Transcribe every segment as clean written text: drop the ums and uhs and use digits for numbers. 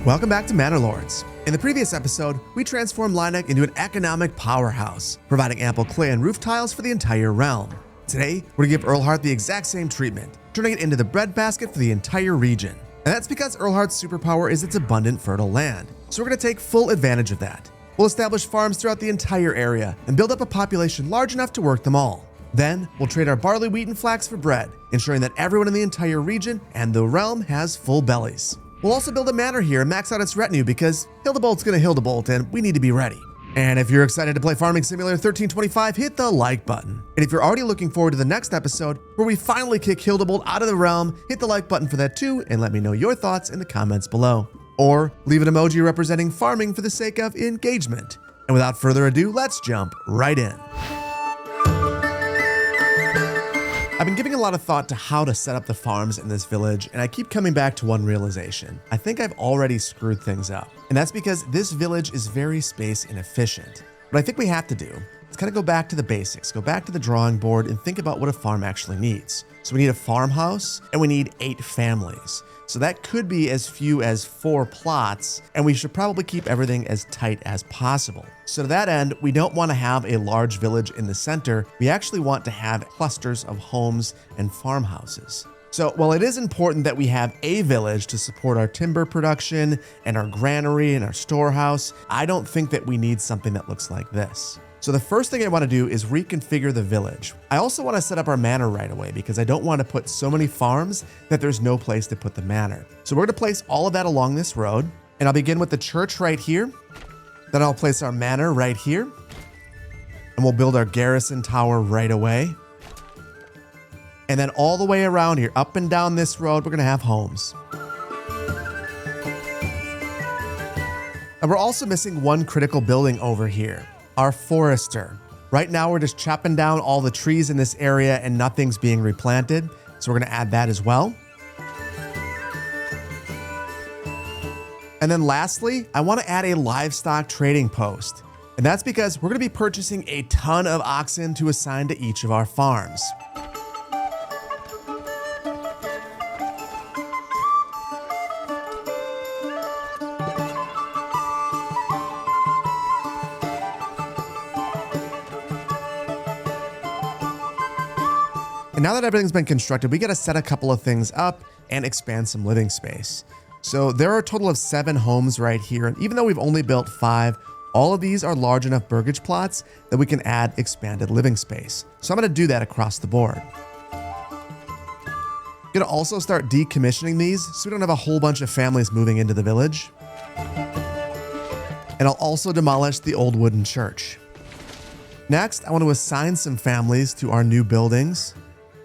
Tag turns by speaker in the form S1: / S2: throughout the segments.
S1: Welcome back to Manor Lords. In the previous episode, we transformed Lieneck into an economic powerhouse, providing ample clay and roof tiles for the entire realm. Today, we're going to give Erlhardt the exact same treatment, turning it into the breadbasket for the entire region. And that's because Erlhardt's superpower is its abundant fertile land, so we're going to take full advantage of that. We'll establish farms throughout the entire area and build up a population large enough to work them all. Then, we'll trade our barley, wheat, and flax for bread, ensuring that everyone in the entire region and the realm has full bellies. We'll also build a manor here and max out its retinue because Hildebolt's gonna Hildebolt and we need to be ready. And if you're excited to play Farming Simulator 1325, hit the like button. And if you're already looking forward to the next episode where we finally kick Hildebolt out of the realm, hit the like button for that too and let me know your thoughts in the comments below. Or leave an emoji representing farming for the sake of engagement. And without further ado, let's jump right in. I've been giving a lot of thought to how to set up the farms in this village, and I keep coming back to one realization. I think I've already screwed things up. And that's because this village is very space inefficient. What I think we have to do is kind of go back to the basics, go back to the drawing board and think about what a farm actually needs. So we need a farmhouse and we need 8 families. So that could be as few as 4 plots, and we should probably keep everything as tight as possible. So to that end, we don't want to have a large village in the center. We actually want to have clusters of homes and farmhouses. So while it is important that we have a village to support our timber production and our granary and our storehouse, I don't think that we need something that looks like this. So the first thing I want to do is reconfigure the village. I also want to set up our manor right away because I don't want to put so many farms that there's no place to put the manor. So we're going to place all of that along this road, and I'll begin with the church right here. Then I'll place our manor right here, and we'll build our garrison tower right away. And then all the way around here, up and down this road, we're going to have homes. And we're also missing one critical building over here. Our forester. Right now we're just chopping down all the trees in this area and nothing's being replanted. So we're gonna add that as well. And then lastly, I wanna add a livestock trading post. And that's because we're gonna be purchasing a ton of oxen to assign to each of our farms. And now that everything's been constructed, we got to set a couple of things up and expand some living space. So there are a total of 7 homes right here. And even though we've only built 5, all of these are large enough burgage plots that we can add expanded living space. So I'm going to do that across the board. I'm going to also start decommissioning these so we don't have a whole bunch of families moving into the village. And I'll also demolish the old wooden church. Next, I want to assign some families to our new buildings.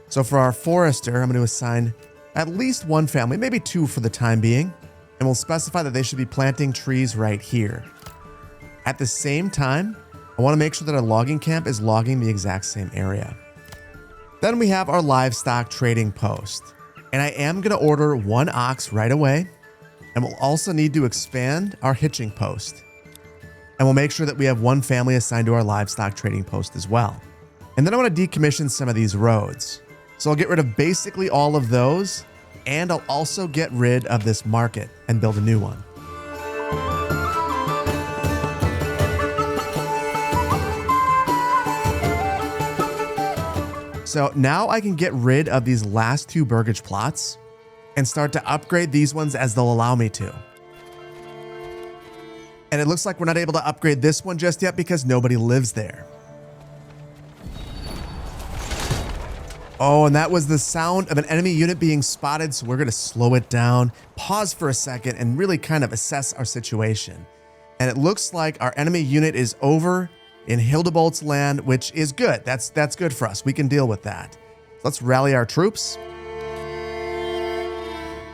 S1: So for our forester, I'm going to assign at least 1 family, maybe 2 for the time being, and we'll specify that they should be planting trees right here. At the same time, I want to make sure that our logging camp is logging the exact same area. Then we have our livestock trading post, and I am going to order 1 ox right away, and we'll also need to expand our hitching post. And we'll make sure that we have 1 family assigned to our livestock trading post as well. And then I want to decommission some of these roads. So I'll get rid of basically all of those, and I'll also get rid of this market and build a new one. So now I can get rid of these last 2 burgage plots and start to upgrade these ones as they'll allow me to. And it looks like we're not able to upgrade this one just yet because nobody lives there. Oh, and that was the sound of an enemy unit being spotted, so we're going to slow it down, pause for a second, and really kind of assess our situation. And it looks like our enemy unit is over in Hildebolt's land, which is good. That's good for us. We can deal with that. Let's rally our troops.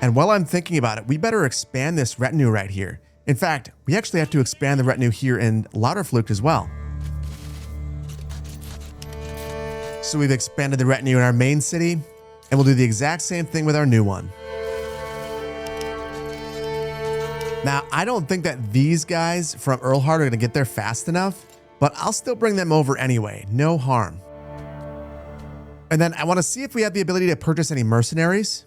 S1: And while I'm thinking about it, we better expand this retinue right here. In fact, we actually have to expand the retinue here in Lauterflucht as well. So we've expanded the retinue in our main city, and we'll do the exact same thing with our new one. Now, I don't think that these guys from Erlhardt are going to get there fast enough, but I'll still bring them over anyway. No harm. And then I want to see if we have the ability to purchase any mercenaries.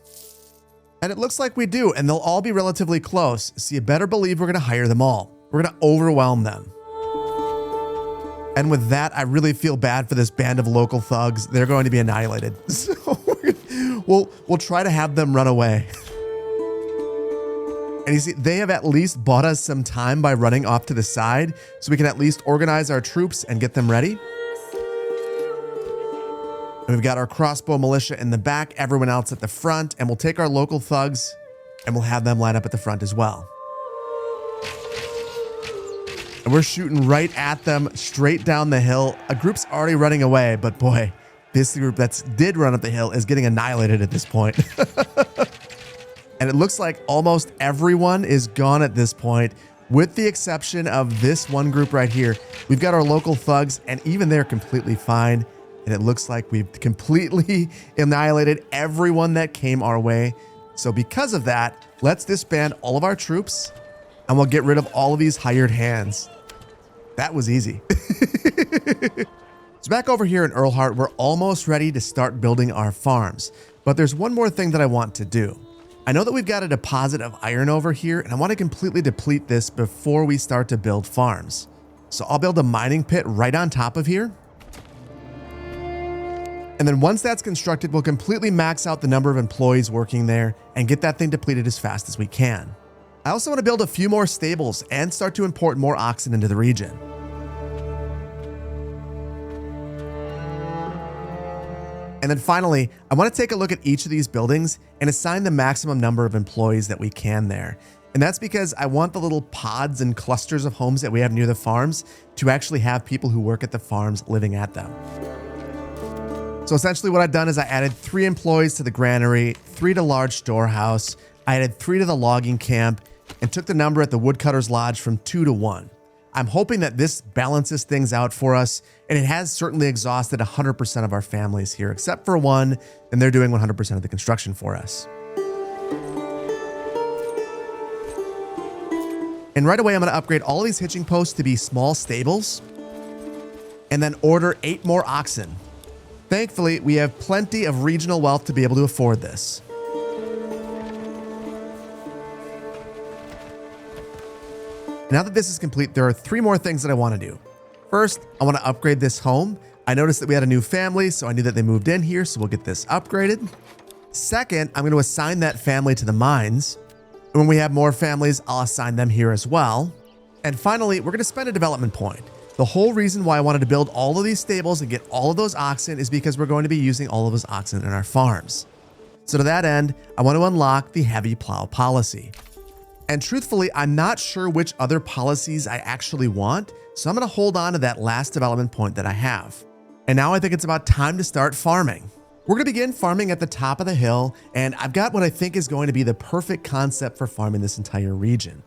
S1: And it looks like we do, and they'll all be relatively close, so you better believe we're going to hire them all. We're going to overwhelm them. And with that, I really feel bad for this band of local thugs. They're going to be annihilated. So we'll try to have them run away. And you see, they have at least bought us some time by running off to the side, so we can at least organize our troops and get them ready. And we've got our crossbow militia in the back, everyone else at the front, and we'll take our local thugs and we'll have them line up at the front as well. And we're shooting right at them, straight down the hill. A group's already running away, but boy, this group that did run up the hill is getting annihilated at this point. And it looks like almost everyone is gone at this point, with the exception of this one group right here. We've got our local thugs, and even they're completely fine. And it looks like we've completely annihilated everyone that came our way. So because of that, let's disband all of our troops, and we'll get rid of all of these hired hands. That was easy. So back over here in Erlhardt, we're almost ready to start building our farms. But there's one more thing that I want to do. I know that we've got a deposit of iron over here, and I want to completely deplete this before we start to build farms. So I'll build a mining pit right on top of here. And then once that's constructed, we'll completely max out the number of employees working there and get that thing depleted as fast as we can. I also want to build a few more stables and start to import more oxen into the region. And then finally, I want to take a look at each of these buildings and assign the maximum number of employees that we can there. And that's because I want the little pods and clusters of homes that we have near the farms to actually have people who work at the farms living at them. So essentially what I've done is I added 3 employees to the granary, 3 to large storehouse, I added 3 to the logging camp, and took the number at the woodcutter's lodge from 2 to 1. I'm hoping that this balances things out for us, and it has certainly exhausted 100% of our families here, except for one, and they're doing 100% of the construction for us. And right away, I'm going to upgrade all of these hitching posts to be small stables, and then order 8 more oxen. Thankfully, we have plenty of regional wealth to be able to afford this. Now that this is complete, there are 3 more things that I want to do. First, I want to upgrade this home. I noticed that we had a new family, so I knew that they moved in here, so we'll get this upgraded. Second, I'm going to assign that family to the mines. And when we have more families, I'll assign them here as well. And finally, we're going to spend a development point. The whole reason why I wanted to build all of these stables and get all of those oxen is because we're going to be using all of those oxen in our farms. So to that end, I want to unlock the heavy plow policy. And truthfully, I'm not sure which other policies I actually want, so I'm going to hold on to that last development point that I have. And now I think it's about time to start farming. We're going to begin farming at the top of the hill, and I've got what I think is going to be the perfect concept for farming this entire region.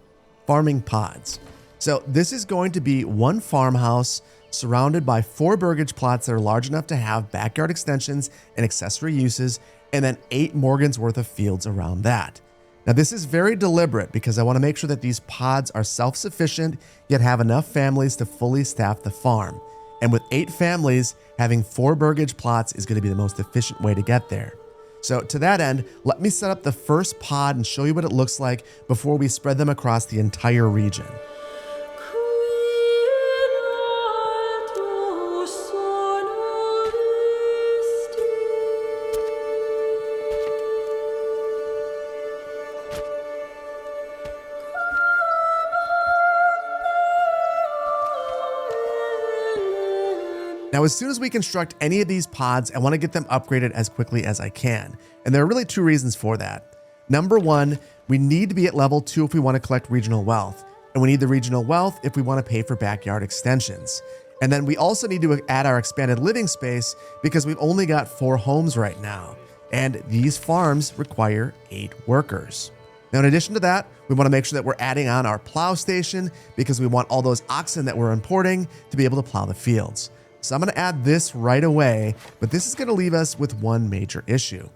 S1: Farming pods. So this is going to be one farmhouse surrounded by 4 burgage plots that are large enough to have backyard extensions and accessory uses, and then 8 Morgan's worth of fields around that. Now this is very deliberate because I want to make sure that these pods are self-sufficient, yet have enough families to fully staff the farm. And with 8 families, having 4 burgage plots is going to be the most efficient way to get there. So to that end, let me set up the first pod and show you what it looks like before we spread them across the entire region. Now, as soon as we construct any of these pods, I want to get them upgraded as quickly as I can. And there are really 2 reasons for that. Number 1, we need to be at level 2 if we want to collect regional wealth. And we need the regional wealth if we want to pay for backyard extensions. And then we also need to add our expanded living space because we've only got 4 homes right now. And these farms require 8 workers. Now, in addition to that, we want to make sure that we're adding on our plow station because we want all those oxen that we're importing to be able to plow the fields. So I'm going to add this right away, but this is going to leave us with one major issue.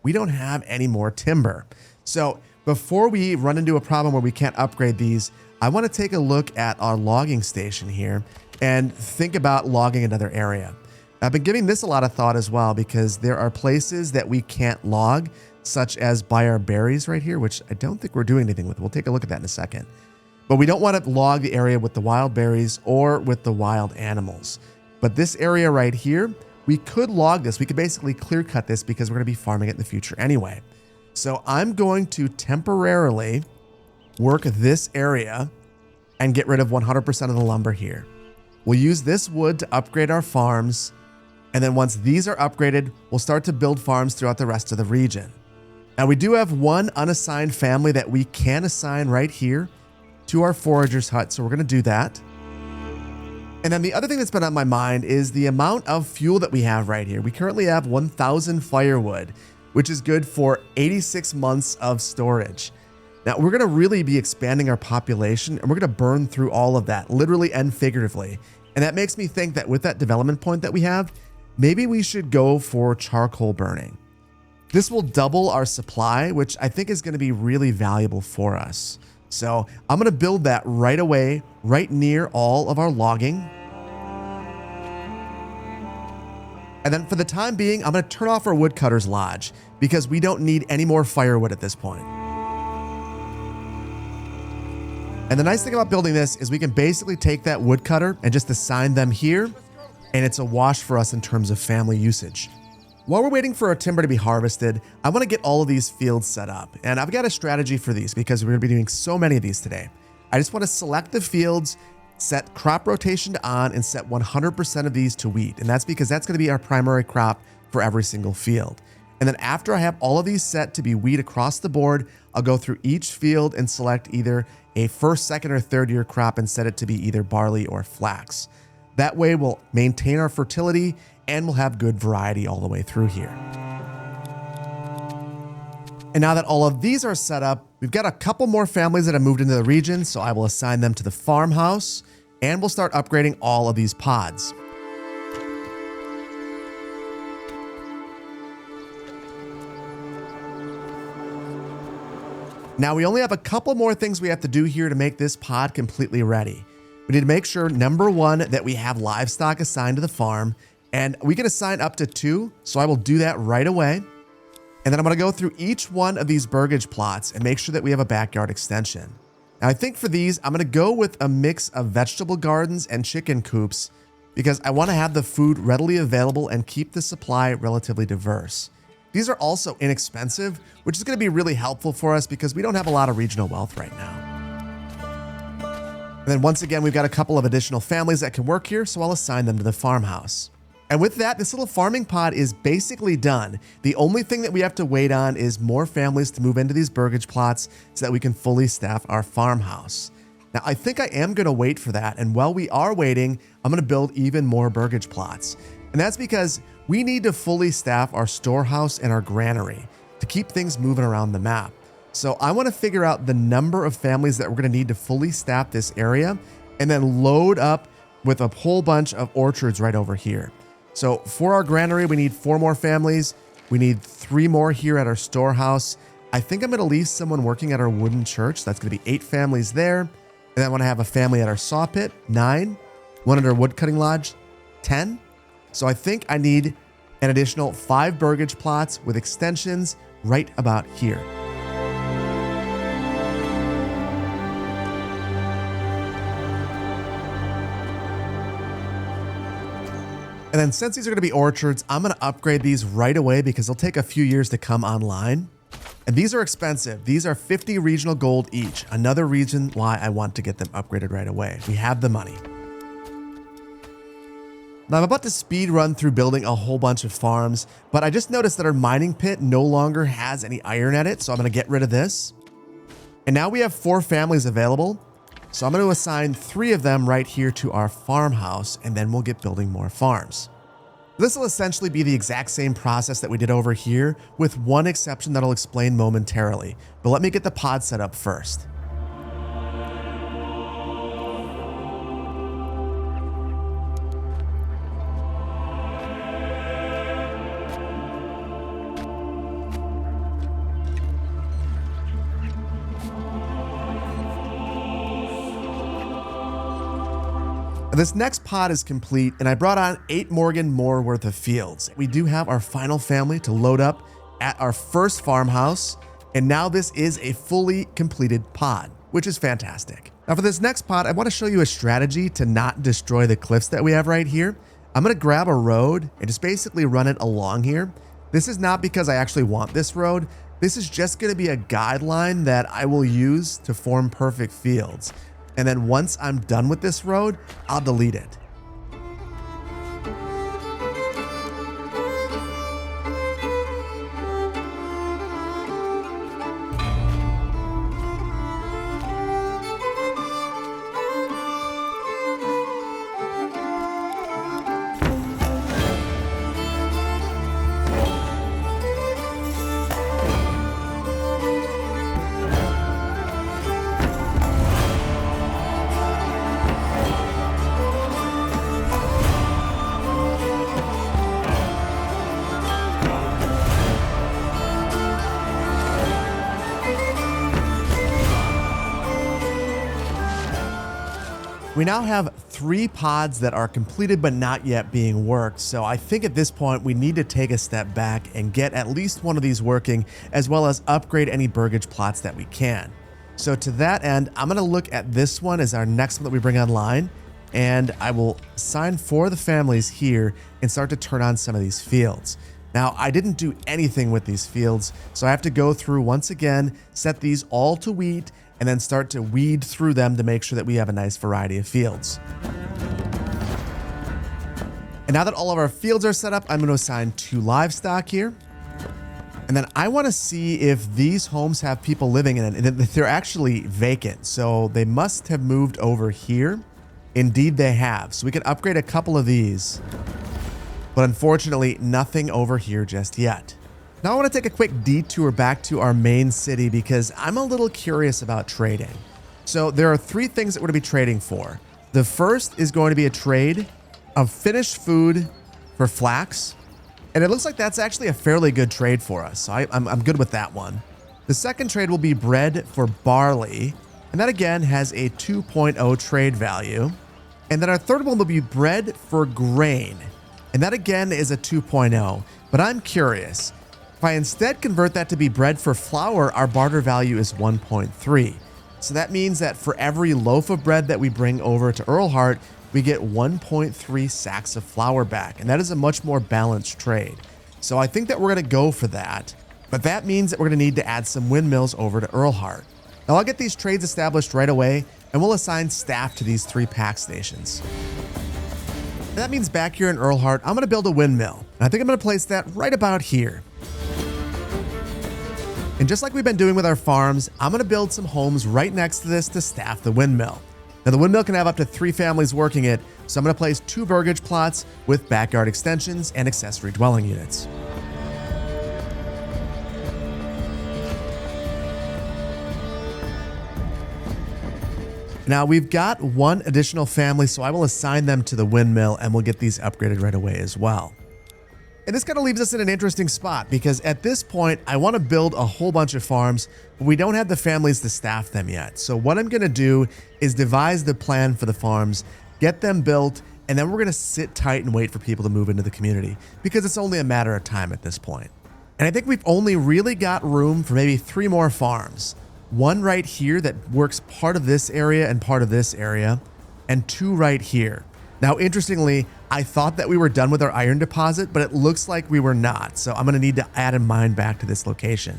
S1: We don't have any more timber. So before we run into a problem where we can't upgrade these, I want to take a look at our logging station here and think about logging another area. I've been giving this a lot of thought as well because there are places that we can't log such as by our berries right here, which I don't think we're doing anything with. We'll take a look at that in a second. But we don't want to log the area with the wild berries or with the wild animals. But this area right here, we could log this. We could basically clear cut this because we're going to be farming it in the future anyway. So I'm going to temporarily work this area and get rid of 100% of the lumber here. We'll use this wood to upgrade our farms. And then once these are upgraded, we'll start to build farms throughout the rest of the region. Now we do have one unassigned family that we can assign right here to our forager's hut. So we're going to do that. And then the other thing that's been on my mind is the amount of fuel that we have right here. We currently have 1,000 firewood, which is good for 86 months of storage. Now we're going to really be expanding our population, and we're going to burn through all of that, literally and figuratively. And that makes me think that with that development point that we have, maybe we should go for charcoal burning. This will double our supply, which I think is going to be really valuable for us. So I'm going to build that right away, right near all of our logging. And then for the time being, I'm going to turn off our woodcutter's lodge because we don't need any more firewood at this point. And the nice thing about building this is we can basically take that woodcutter and just assign them here, and it's a wash for us in terms of family usage. While we're waiting for our timber to be harvested, I want to get all of these fields set up, and I've got a strategy for these because we're going to be doing so many of these today. I just want to select the fields, set crop rotation to on, and set 100% of these to wheat, and that's because that's going to be our primary crop for every single field. And then after I have all of these set to be wheat across the board, I'll go through each field and select either a first, second, or third year crop and set it to be either barley or flax. That way we'll maintain our fertility and we'll have good variety all the way through here. And now that all of these are set up, we've got a couple more families that have moved into the region, so I will assign them to the farmhouse and we'll start upgrading all of these pods. Now we only have a couple more things we have to do here to make this pod completely ready. We need to make sure, number one, that we have livestock assigned to the farm, and we can assign up to 2, so I will do that right away. And then I'm going to go through each one of these burgage plots and make sure that we have a backyard extension. Now I think for these, I'm going to go with a mix of vegetable gardens and chicken coops because I want to have the food readily available and keep the supply relatively diverse. These are also inexpensive, which is going to be really helpful for us because we don't have a lot of regional wealth right now. And then once again, we've got a couple of additional families that can work here, so I'll assign them to the farmhouse. And with that, this little farming pod is basically done. The only thing that we have to wait on is more families to move into these burgage plots so that we can fully staff our farmhouse. Now, I think I am going to wait for that. And while we are waiting, I'm going to build even more burgage plots. And that's because we need to fully staff our storehouse and our granary to keep things moving around the map. So I want to figure out the number of families that we're going to need to fully staff this area and then load up with a whole bunch of orchards right over here. So for our granary, we need 4 more families. We need 3 more here at our storehouse. I think I'm going to leave someone working at our wooden church. That's going to be 8 families there. And then I want to have a family at our saw pit, 9. One at our wood cutting lodge, 10. So I think I need an additional 5 burgage plots with extensions right about here. And then since these are going to be orchards, I'm going to upgrade these right away because they'll take a few years to come online. And these are expensive. These are 50 regional gold each. Another reason why I want to get them upgraded right away. We have the money. Now I'm about to speed run through building a whole bunch of farms, but I just noticed that our mining pit no longer has any iron at it. So I'm going to get rid of this. And now we have 4 families available. So I'm going to assign 3 of them right here to our farmhouse, and then we'll get building more farms. This will essentially be the exact same process that we did over here, with one exception that I'll explain momentarily. But let me get the pod set up first. This next pod is complete, and I brought on 8 Morgan more worth of fields. We do have our final family to load up at our first farmhouse, and now this is a fully completed pod, which is fantastic. Now for this next pod, I want to show you a strategy to not destroy the cliffs that we have right here. I'm going to grab a road and just basically run it along here. This is not because I actually want this road. This is just going to be a guideline that I will use to form perfect fields. And then once I'm done with this road, I'll delete it. We now have 3 pods that are completed but not yet being worked, so I think at this point we need to take a step back and get at least one of these working, as well as upgrade any burgage plots that we can. So to that end, I'm going to look at this one as our next one that we bring online, and I will assign 4 of the families here and start to turn on some of these fields. Now, I didn't do anything with these fields, so I have to go through once again, set these all to wheat, and then start to weed through them to make sure that we have a nice variety of fields. And now that all of our fields are set up, I'm going to assign 2 livestock here. And then I want to see if these homes have people living in it, and they're actually vacant. So they must have moved over here. Indeed, they have. So we can upgrade a couple of these. But unfortunately, nothing over here just yet. Now I want to take a quick detour back to our main city because I'm a little curious about trading. So there are 3 things that we're going to be trading for. The first is going to be a trade of finished food for flax. And it looks like that's actually a fairly good trade for us. So I'm good with that one. The second trade will be bread for barley. And that again has a 2.0 trade value. And then our third one will be bread for grain. And that again is a 2.0. But I'm curious. If I instead convert that to be bread for flour, our barter value is 1.3. So that means that for every loaf of bread that we bring over to Erlhardt, we get 1.3 sacks of flour back. And that is a much more balanced trade. So I think that we're going to go for that. But that means that we're going to need to add some windmills over to Erlhardt. Now I'll get these trades established right away, and we'll assign staff to these 3 pack stations. And that means back here in Erlhardt, I'm going to build a windmill. And I think I'm going to place that right about here. And just like we've been doing with our farms, I'm going to build some homes right next to this to staff the windmill. Now the windmill can have up to 3 families working it, so I'm going to place 2 burgage plots with backyard extensions and accessory dwelling units. Now we've got 1 additional family, so I will assign them to the windmill and we'll get these upgraded right away as well. And this kind of leaves us in an interesting spot because at this point, I want to build a whole bunch of farms, but we don't have the families to staff them yet. So what I'm going to do is devise the plan for the farms, get them built, and then we're going to sit tight and wait for people to move into the community because it's only a matter of time at this point. And I think we've only really got room for maybe 3 more farms. 1 right here that works part of this area and part of this area, and 2 right here. Now, interestingly, I thought that we were done with our iron deposit, but it looks like we were not. So I'm going to need to add a mine back to this location.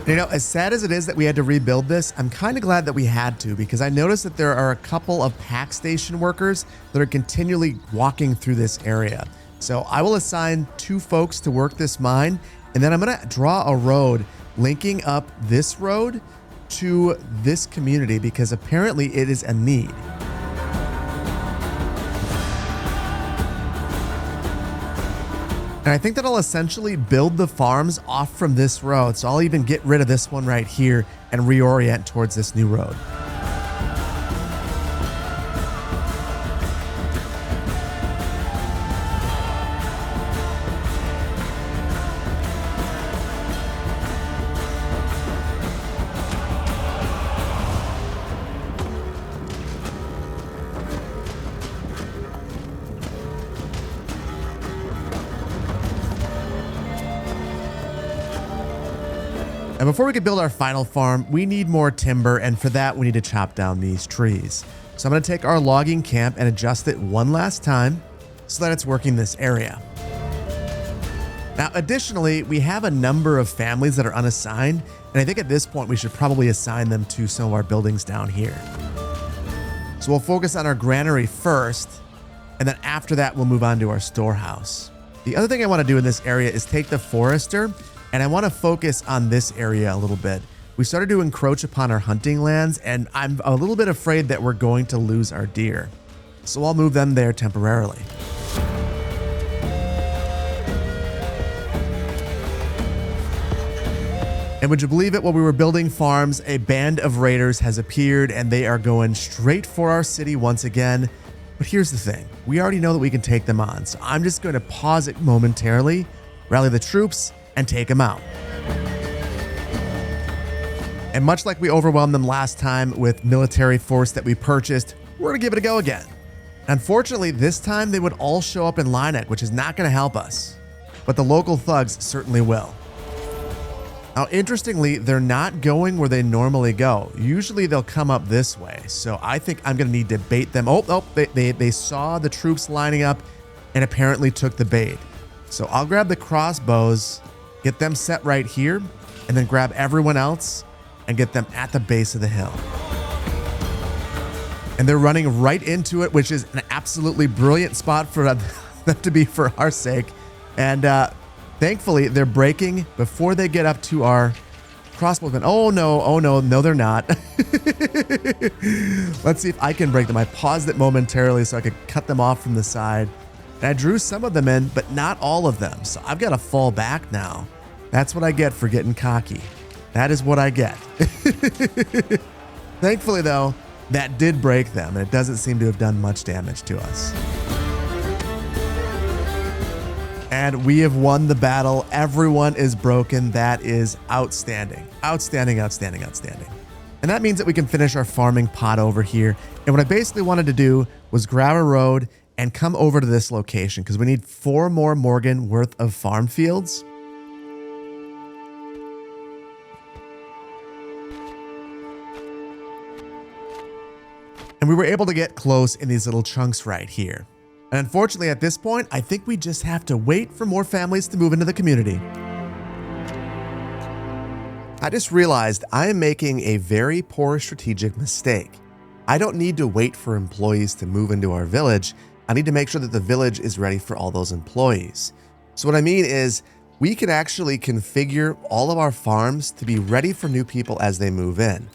S1: You know, as sad as it is that we had to rebuild this, I'm kind of glad that we had to because I noticed that there are a couple of pack station workers that are continually walking through this area. So I will assign 2 folks to work this mine, and then I'm going to draw a road linking up this road to this community because apparently it is a need. And I think that I'll essentially build the farms off from this road. So I'll even get rid of this one right here and reorient towards this new road. And before we can build our final farm, we need more timber, and for that we need to chop down these trees. So I'm going to take our logging camp and adjust it one last time so that it's working this area. Now, additionally, we have a number of families that are unassigned, and I think at this point we should probably assign them to some of our buildings down here. So we'll focus on our granary first, and then after that we'll move on to our storehouse. The other thing I want to do in this area is take the forester, and I want to focus on this area a little bit. We started to encroach upon our hunting lands, and I'm a little bit afraid that we're going to lose our deer. So I'll move them there temporarily. And would you believe it, while we were building farms, a band of raiders has appeared and they are going straight for our city once again. But here's the thing, we already know that we can take them on, so I'm just going to pause it momentarily, rally the troops, and take them out. And much like we overwhelmed them last time with military force that we purchased, we're going to give it a go again. Unfortunately, this time they would all show up in Lieneck, which is not going to help us. But the local thugs certainly will. Now, interestingly, they're not going where they normally go. Usually they'll come up this way. So I think I'm going to need to bait them. They saw the troops lining up and apparently took the bait. So I'll grab the crossbows, get them set right here, and then grab everyone else and get them at the base of the hill. And they're running right into it, which is an absolutely brilliant spot for them to be for our sake. And thankfully, they're breaking before they get up to our crossbowmen. Oh no, they're not. Let's see if I can break them. I paused it momentarily so I could cut them off from the side. And I drew some of them in, but not all of them. So I've got to fall back now. That's what I get for getting cocky. That is what I get. Thankfully, though, that did break them, and it doesn't seem to have done much damage to us. And we have won the battle. Everyone is broken. That is outstanding. Outstanding. And that means that we can finish our farming pot over here. And what I basically wanted to do was grab a road and come over to this location because we need 4 more Morgan worth of farm fields. And we were able to get close in these little chunks right here. And unfortunately, at this point, I think we just have to wait for more families to move into the community. I just realized I am making a very poor strategic mistake. I don't need to wait for employees to move into our village. I need to make sure that the village is ready for all those employees. So what I mean is we can actually configure all of our farms to be ready for new people as they move in.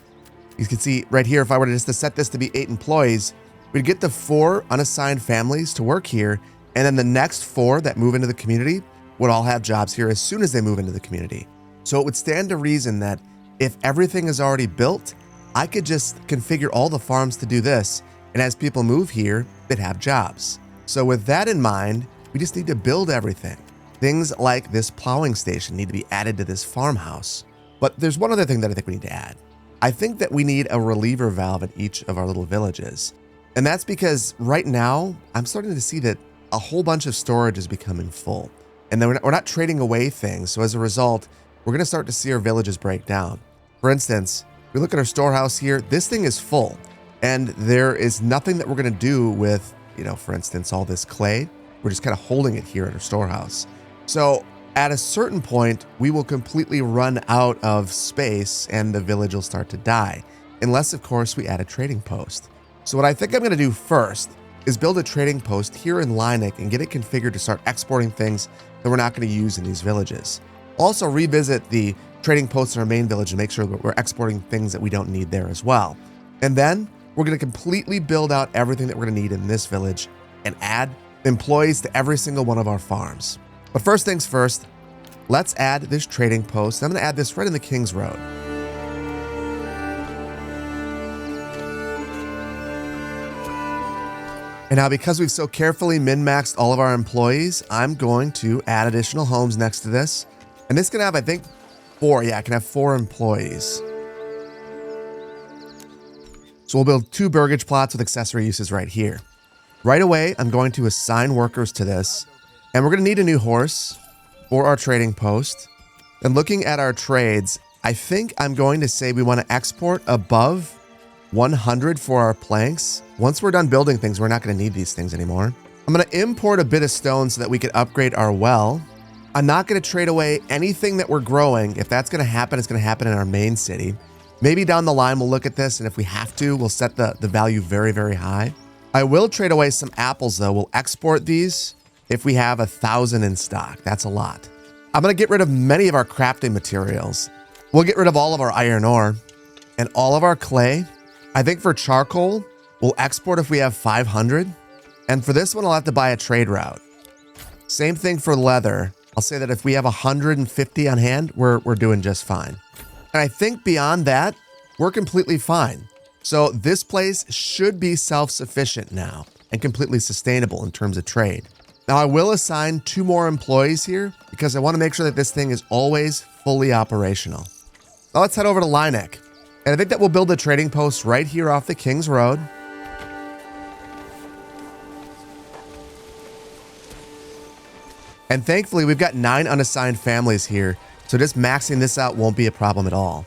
S1: You can see right here, if I were to just set this to be 8 employees, we'd get the 4 unassigned families to work here, and then the next 4 that move into the community would all have jobs here as soon as they move into the community. So it would stand to reason that if everything is already built, I could just configure all the farms to do this, and as people move here, they'd have jobs. So with that in mind, we just need to build everything. Things like this plowing station need to be added to this farmhouse. But there's one other thing that I think we need to add. I think that we need a reliever valve in each of our little villages. And that's because right now, I'm starting to see that a whole bunch of storage is becoming full. And then we're not trading away things. So as a result, we're going to start to see our villages break down. For instance, we look at our storehouse here, this thing is full. And there is nothing that we're going to do with, for instance, all this clay. We're just kind of holding it here at our storehouse. So at a certain point, we will completely run out of space and the village will start to die. Unless, of course, we add a trading post. So what I think I'm going to do first is build a trading post here in Lieneck and get it configured to start exporting things that we're not going to use in these villages. Also revisit the trading posts in our main village and make sure that we're exporting things that we don't need there as well. And then we're going to completely build out everything that we're going to need in this village and add employees to every single one of our farms. But first things first, let's add this trading post. I'm going to add this right in the King's Road. And now because we've so carefully min-maxed all of our employees, I'm going to add additional homes next to this. And this can have, I think, 4. Yeah, I can have 4 employees. So we'll build 2 burgage plots with accessory uses right here. Right away, I'm going to assign workers to this. And we're going to need a new horse for our trading post. And looking at our trades, I think I'm going to say we want to export above 100 for our planks. Once we're done building things, we're not going to need these things anymore. I'm going to import a bit of stone so that we can upgrade our well. I'm not going to trade away anything that we're growing. If that's going to happen, it's going to happen in our main city. Maybe down the line, we'll look at this, and if we have to, we'll set the value very, very high. I will trade away some apples, though. We'll export these if we have 1,000 in stock. That's a lot. I'm going to get rid of many of our crafting materials. We'll get rid of all of our iron ore and all of our clay. I think for charcoal, we'll export if we have 500. And for this one, I'll have to buy a trade route. Same thing for leather. I'll say that if we have 150 on hand, we're doing just fine. And I think beyond that, we're completely fine. So this place should be self-sufficient now and completely sustainable in terms of trade. Now I will assign 2 more employees here because I want to make sure that this thing is always fully operational. Now let's head over to Lieneck. And I think that we'll build a trading post right here off the King's Road. And thankfully, we've got 9 unassigned families here, so just maxing this out won't be a problem at all.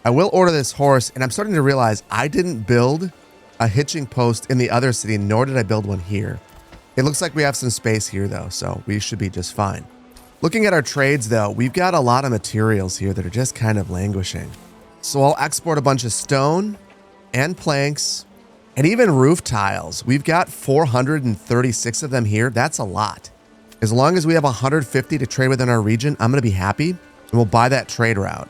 S1: I will order this horse, and I'm starting to realize I didn't build a hitching post in the other city, nor did I build one here. It looks like we have some space here, though, so we should be just fine. Looking at our trades, though, we've got a lot of materials here that are just kind of languishing. So I'll export a bunch of stone and planks and even roof tiles. We've got 436 of them here. That's a lot. As long as we have 150 to trade within our region, I'm going to be happy, and we'll buy that trade route.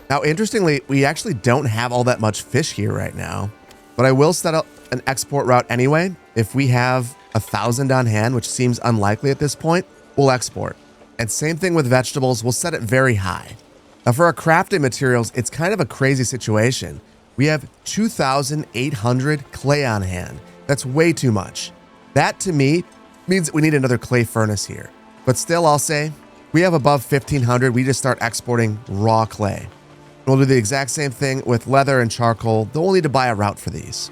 S1: Now, interestingly, we actually don't have all that much fish here right now, but I will set up an export route anyway. If we have 1,000 on hand, which seems unlikely at this point, we'll export. And same thing with vegetables, we'll set it very high. Now, for our crafting materials, it's kind of a crazy situation. We have 2,800 clay on hand. That's way too much. That, to me, means that we need another clay furnace here. But still, I'll say, we have above 1,500. We just start exporting raw clay. And we'll do the exact same thing with leather and charcoal. Though we'll need to buy a route for these.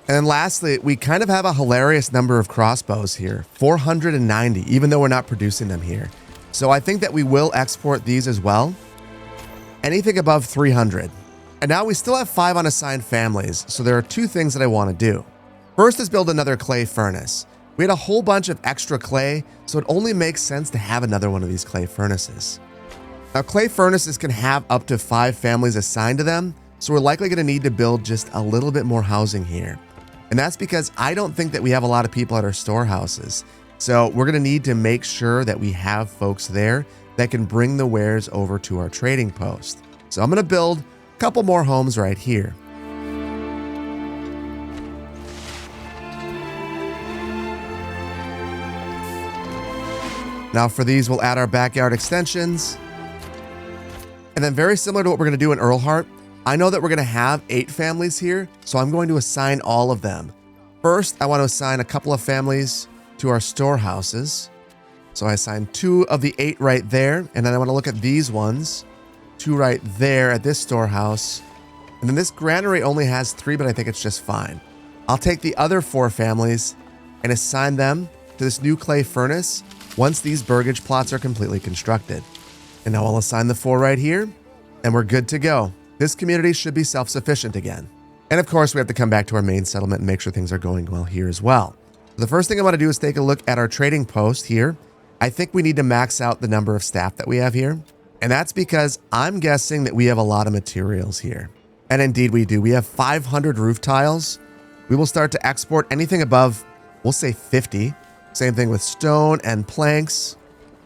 S1: And then lastly, we kind of have a hilarious number of crossbows here. 490, even though we're not producing them here. So I think that we will export these as well. Anything above 300. And now we still have 5 unassigned families. So there are 2 things that I want to do. First is build another clay furnace. We had a whole bunch of extra clay, so it only makes sense to have another one of these clay furnaces. Now, clay furnaces can have up to 5 families assigned to them, so we're likely going to need to build just a little bit more housing here. And that's because I don't think that we have a lot of people at our storehouses. So we're going to need to make sure that we have folks there that can bring the wares over to our trading post. So I'm going to build a couple more homes right here. Now for these, we'll add our backyard extensions. And then very similar to what we're going to do in Erlhardt, I know that we're going to have 8 families here, so I'm going to assign all of them. First, I want to assign a couple of families to our storehouses. So I assign 2 of the 8 right there, and then I want to look at these ones. 2 right there at this storehouse. And then this granary only has 3, but I think it's just fine. I'll take the other 4 families and assign them to this new clay furnace once these burgage plots are completely constructed. And now I'll assign the 4 right here, and we're good to go. This community should be self-sufficient again. And of course, we have to come back to our main settlement and make sure things are going well here as well. The first thing I want to do is take a look at our trading post here. I think we need to max out the number of staff that we have here. And that's because I'm guessing that we have a lot of materials here. And indeed we do. We have 500 roof tiles. We will start to export anything above, we'll say 50. Same thing with stone and planks.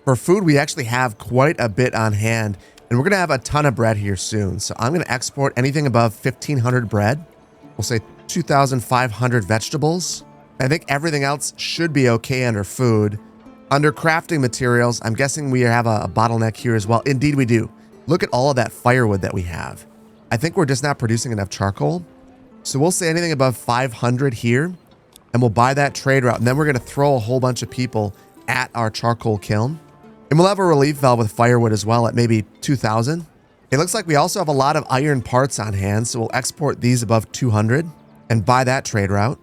S1: For food, we actually have quite a bit on hand, and we're going to have a ton of bread here soon. So I'm going to export anything above 1,500 bread. We'll say 2,500 vegetables. I think everything else should be okay under food. Under crafting materials, I'm guessing we have a bottleneck here as well. Indeed, we do. Look at all of that firewood that we have. I think we're just not producing enough charcoal. So we'll say anything above 500 here. And we'll buy that trade route. And then we're going to throw a whole bunch of people at our charcoal kiln. And we'll have a relief valve with firewood as well at maybe 2,000. It looks like we also have a lot of iron parts on hand. So we'll export these above 200 and buy that trade route.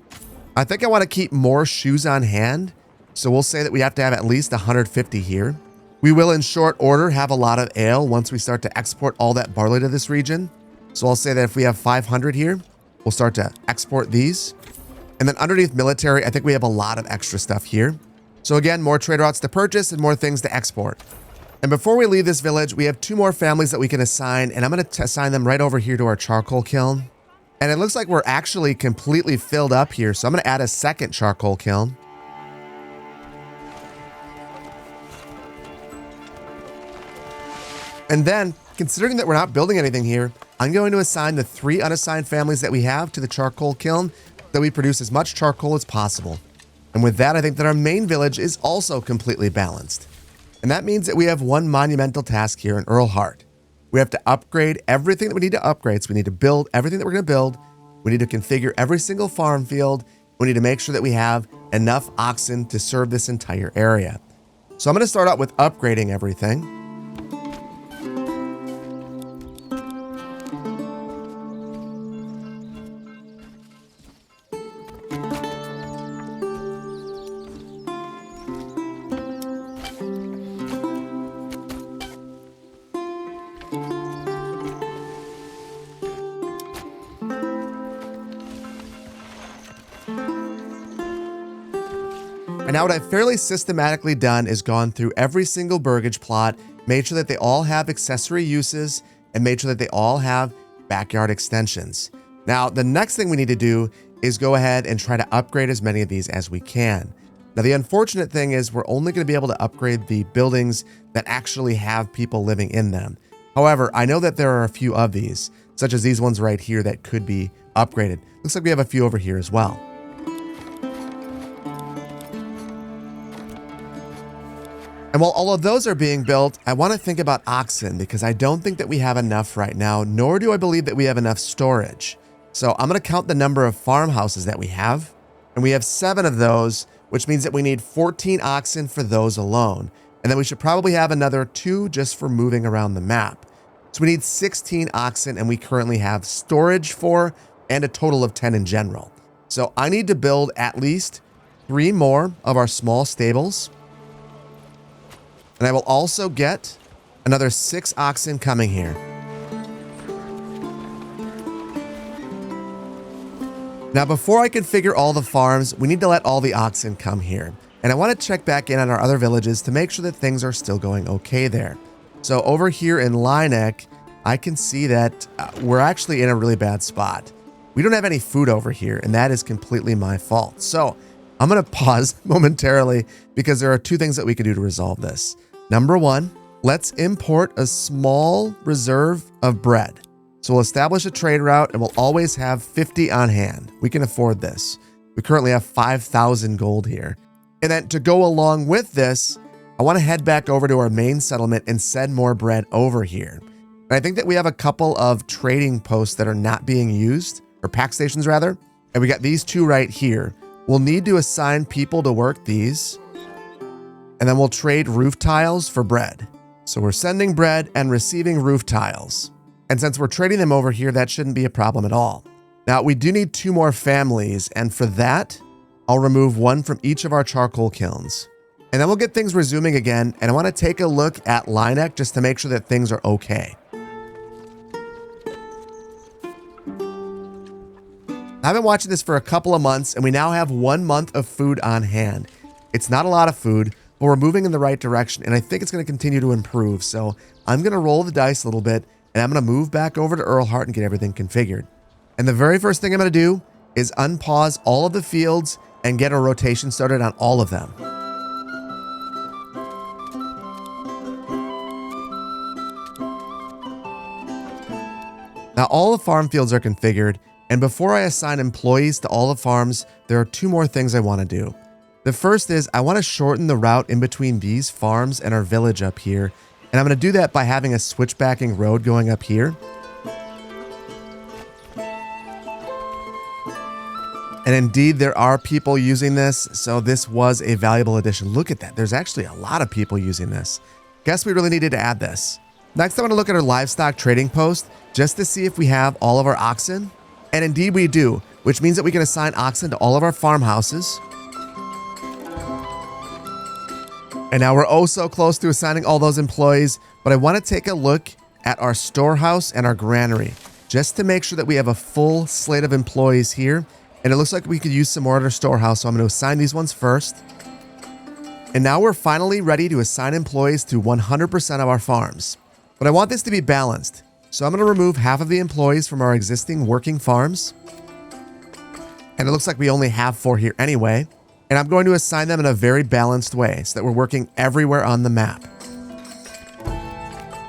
S1: I think I want to keep more shoes on hand. So we'll say that we have to have at least 150 here. We will in short order have a lot of ale once we start to export all that barley to this region. So I'll say that if we have 500 here, we'll start to export these. And then underneath military, I think we have a lot of extra stuff here. So again, more trade routes to purchase and more things to export. And before we leave this village, we have 2 more families that we can assign, and I'm going to assign them right over here to our charcoal kiln. And it looks like we're actually completely filled up here, so I'm going to add a second charcoal kiln. And then, considering that we're not building anything here, I'm going to assign the 3 unassigned families that we have to the charcoal kiln, that we produce as much charcoal as possible. And with that, I think that our main village is also completely balanced. And that means that we have one monumental task here in Erlhardt. We have to upgrade everything that we need to upgrade. So we need to build everything that we're going to build. We need to configure every single farm field. We need to make sure that we have enough oxen to serve this entire area. So I'm going to start out with upgrading everything. And now what I've fairly systematically done is gone through every single burgage plot, made sure that they all have accessory uses, and made sure that they all have backyard extensions. Now, the next thing we need to do is go ahead and try to upgrade as many of these as we can. Now, the unfortunate thing is we're only going to be able to upgrade the buildings that actually have people living in them. However, I know that there are a few of these, such as these ones right here that could be upgraded. Looks like we have a few over here as well. And while all of those are being built, I want to think about oxen because I don't think that we have enough right now, nor do I believe that we have enough storage. So I'm going to count the number of farmhouses that we have. And we have 7 of those, which means that we need 14 oxen for those alone. And then we should probably have another 2 just for moving around the map. So we need 16 oxen, and we currently have storage for and a total of 10 in general. So I need to build at least 3 more of our small stables. And I will also get another 6 oxen coming here. Now, before I configure all the farms, we need to let all the oxen come here. And I want to check back in on our other villages to make sure that things are still going okay there. So over here in Lieneck, I can see that we're actually in a really bad spot. We don't have any food over here, and that is completely my fault. So I'm going to pause momentarily because there are 2 things that we can do to resolve this. Number 1, let's import a small reserve of bread. So we'll establish a trade route and we'll always have 50 on hand. We can afford this. We currently have 5,000 gold here. And then to go along with this, I want to head back over to our main settlement and send more bread over here. And I think that we have a couple of trading posts that are not being used, or pack stations rather. And we got these 2 right here. We'll need to assign people to work these. And then we'll trade roof tiles for bread. So we're sending bread and receiving roof tiles. And since we're trading them over here, that shouldn't be a problem at all. Now, we do need 2 more families. And for that, I'll remove 1 from each of our charcoal kilns. And then we'll get things resuming again. And I want to take a look at Lieneck just to make sure that things are okay. I've been watching this for a couple of months, and we now have 1 month of food on hand. It's not a lot of food, but we're moving in the right direction, and I think it's going to continue to improve. So I'm going to roll the dice a little bit, and I'm going to move back over to Erlhardt and get everything configured. And the very first thing I'm going to do is unpause all of the fields and get a rotation started on all of them. Now all the farm fields are configured, and before I assign employees to all the farms, there are 2 more things I want to do. The first is I want to shorten the route in between these farms and our village up here. And I'm going to do that by having a switchbacking road going up here. And indeed, there are people using this. So this was a valuable addition. Look at that. There's actually a lot of people using this. Guess we really needed to add this. Next, I want to look at our livestock trading post just to see if we have all of our oxen. And indeed we do, which means that we can assign oxen to all of our farmhouses. And now we're oh so close to assigning all those employees, but I want to take a look at our storehouse and our granary just to make sure that we have a full slate of employees here. And it looks like we could use some more at our storehouse, so I'm going to assign these ones first. And now we're finally ready to assign employees to 100% of our farms. But I want this to be balanced, so I'm going to remove half of the employees from our existing working farms. And it looks like we only have 4 here anyway. And I'm going to assign them in a very balanced way so that we're working everywhere on the map.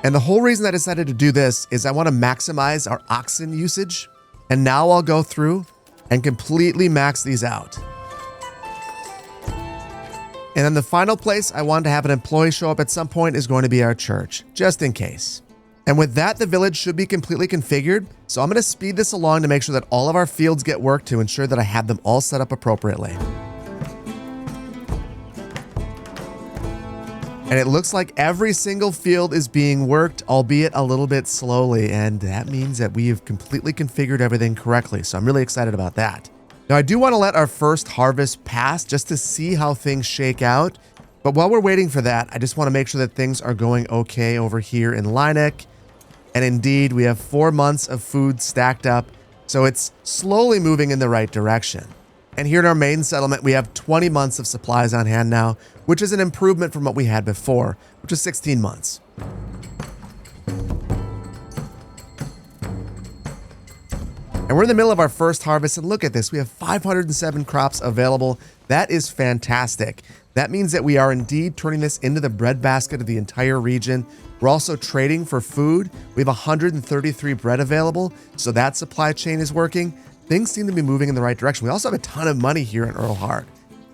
S1: And the whole reason I decided to do this is I want to maximize our oxen usage. And now I'll go through and completely max these out. And then the final place I want to have an employee show up at some point is going to be our church, just in case. And with that, the village should be completely configured. So I'm going to speed this along to make sure that all of our fields get worked to ensure that I have them all set up appropriately. And it looks like every single field is being worked, albeit a little bit slowly. And that means that we have completely configured everything correctly. So I'm really excited about that. Now, I do want to let our first harvest pass just to see how things shake out. But while we're waiting for that, I just want to make sure that things are going okay over here in Lieneck. And indeed, we have 4 months of food stacked up. So it's slowly moving in the right direction. And here in our main settlement, we have 20 months of supplies on hand now, which is an improvement from what we had before, which is 16 months. And we're in the middle of our first harvest, and look at this. We have 507 crops available. That is fantastic. That means that we are indeed turning this into the breadbasket of the entire region. We're also trading for food. We have 133 bread available, so that supply chain is working. Things seem to be moving in the right direction. We also have a ton of money here in Erlhardt.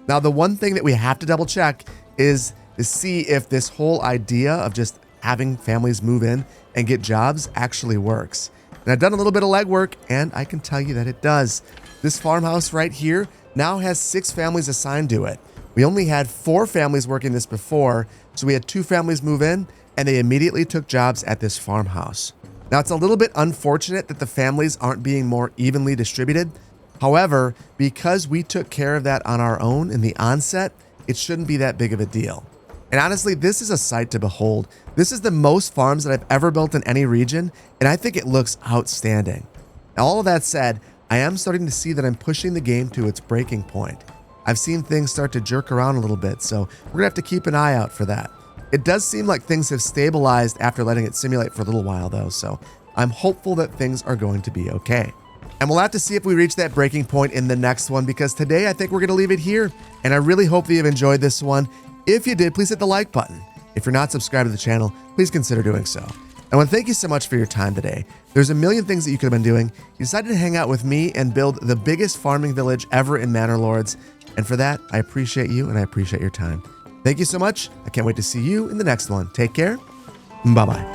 S1: Now, the one thing that we have to double check is to see if this whole idea of just having families move in and get jobs actually works. And I've done a little bit of legwork, and I can tell you that it does. This farmhouse right here now has 6 families assigned to it. We only had 4 families working this before, so we had 2 families move in, and they immediately took jobs at this farmhouse. Now, it's a little bit unfortunate that the families aren't being more evenly distributed. However, because we took care of that on our own in the onset, it shouldn't be that big of a deal. And honestly, this is a sight to behold. This is the most farms that I've ever built in any region, and I think it looks outstanding. Now, all of that said, I am starting to see that I'm pushing the game to its breaking point. I've seen things start to jerk around a little bit, so we're gonna have to keep an eye out for that. It does seem like things have stabilized after letting it simulate for a little while though, so I'm hopeful that things are going to be okay. And we'll have to see if we reach that breaking point in the next one, because today I think we're going to leave it here. And I really hope that you've enjoyed this one. If you did, please hit the like button. If you're not subscribed to the channel, please consider doing so. I want to thank you so much for your time today. There's a million things that you could have been doing. You decided to hang out with me and build the biggest farming village ever in Manor Lords. And for that, I appreciate you and I appreciate your time. Thank you so much. I can't wait to see you in the next one. Take care. Bye-bye.